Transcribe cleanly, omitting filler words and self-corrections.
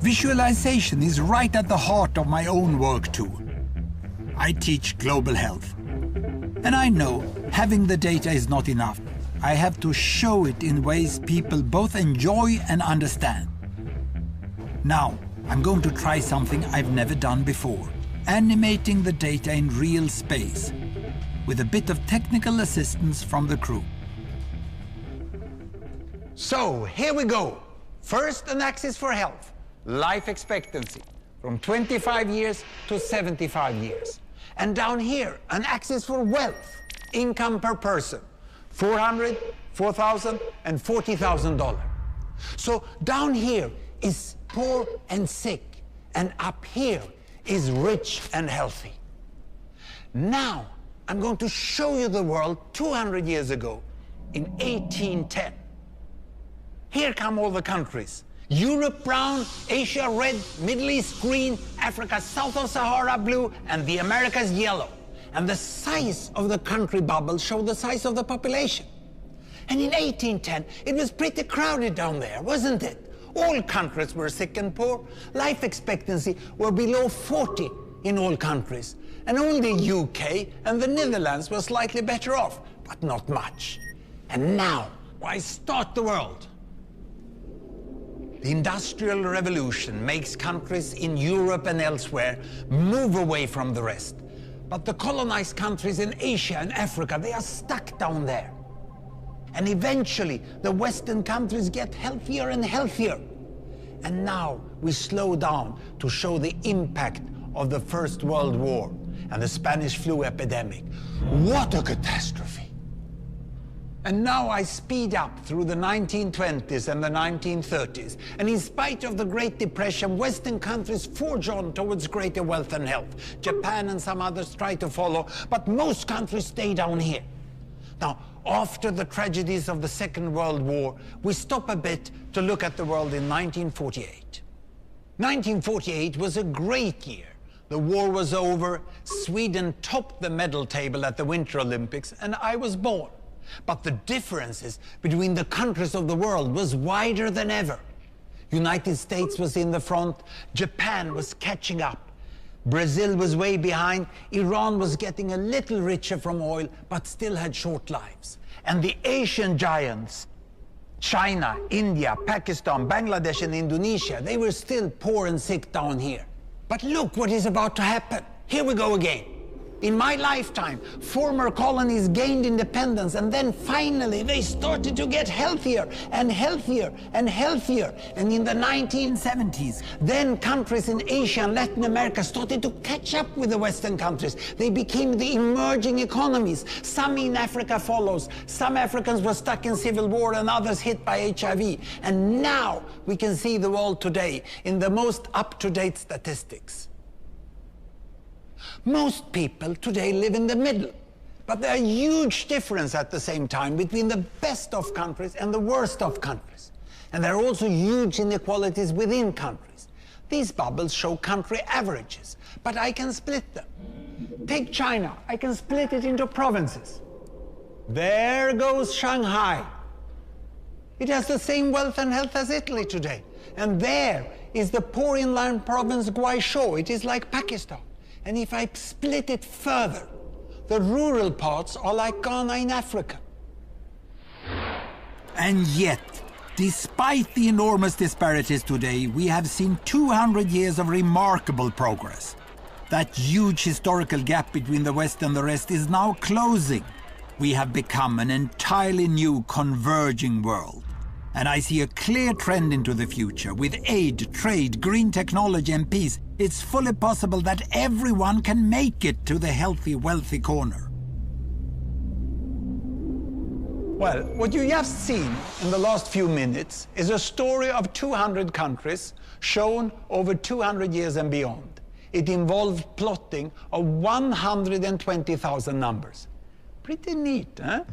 Visualization is right at the heart of my own work too. I teach global health. And I know having the data is not enough. I have to show it in ways people both enjoy and understand. Now, I'm going to try something I've never done before. Animating the data in real space, with a bit of technical assistance from the crew. So, here we go. First, an axis for health, life expectancy, from 25 years to 75 years. And down here, an axis for wealth, income per person, $400,000, $4,000, and $40,000. So down here is poor and sick, and up here is rich and healthy. Now, I'm going to show you the world 200 years ago, in 1810. Here come all the countries. Europe brown, Asia red, Middle East green, Africa south of Sahara blue, and the Americas yellow. And the size of the country bubbles show the size of the population. And in 1810, it was pretty crowded down there, wasn't it? All countries were sick and poor. Life expectancy were below 40 in all countries. And only UK and the Netherlands were slightly better off, but not much. And now, why start the world? The Industrial Revolution makes countries in Europe and elsewhere move away from the rest. But the colonized countries in Asia and Africa, they are stuck down there. And eventually, the Western countries get healthier and healthier. And now we slow down to show the impact of the First World War and the Spanish flu epidemic. What a catastrophe! And now I speed up through the 1920s and the 1930s. And in spite of the Great Depression, Western countries forge on towards greater wealth and health. Japan and some others try to follow, but most countries stay down here. Now, after the tragedies of the Second World War, we stop a bit to look at the world in 1948. 1948 was a great year. The war was over, Sweden topped the medal table at the Winter Olympics, and I was born. But the differences between the countries of the world was wider than ever. United States was in the front, Japan was catching up. Brazil was way behind, Iran was getting a little richer from oil, but still had short lives. And the Asian giants, China, India, Pakistan, Bangladesh, and Indonesia, they were still poor and sick down here. But look what is about to happen. Here we go again. In my lifetime, former colonies gained independence, and then finally they started to get healthier and healthier and healthier. And in the 1970s, then countries in Asia and Latin America started to catch up with the Western countries. They became the emerging economies. Some in Africa follows. Some Africans were stuck in civil war and others hit by HIV. And now we can see the world today in the most up-to-date statistics. Most people today live in the middle, but there are huge differences at the same time between the best of countries and the worst of countries. And there are also huge inequalities within countries. These bubbles show country averages, but I can split them. Take China, I can split it into provinces. There goes Shanghai. It has the same wealth and health as Italy today. And there is the poor inland province Guizhou. It is like Pakistan. And if I split it further, the rural parts are like Ghana in Africa. And yet, despite the enormous disparities today, we have seen 200 years of remarkable progress. That huge historical gap between the West and the rest is now closing. We have become an entirely new converging world. And I see a clear trend into the future. With aid, trade, green technology and peace, it's fully possible that everyone can make it to the healthy, wealthy corner. Well, what you just seen in the last few minutes is a story of 200 countries shown over 200 years and beyond. It involved plotting of 120,000 numbers. Pretty neat, huh?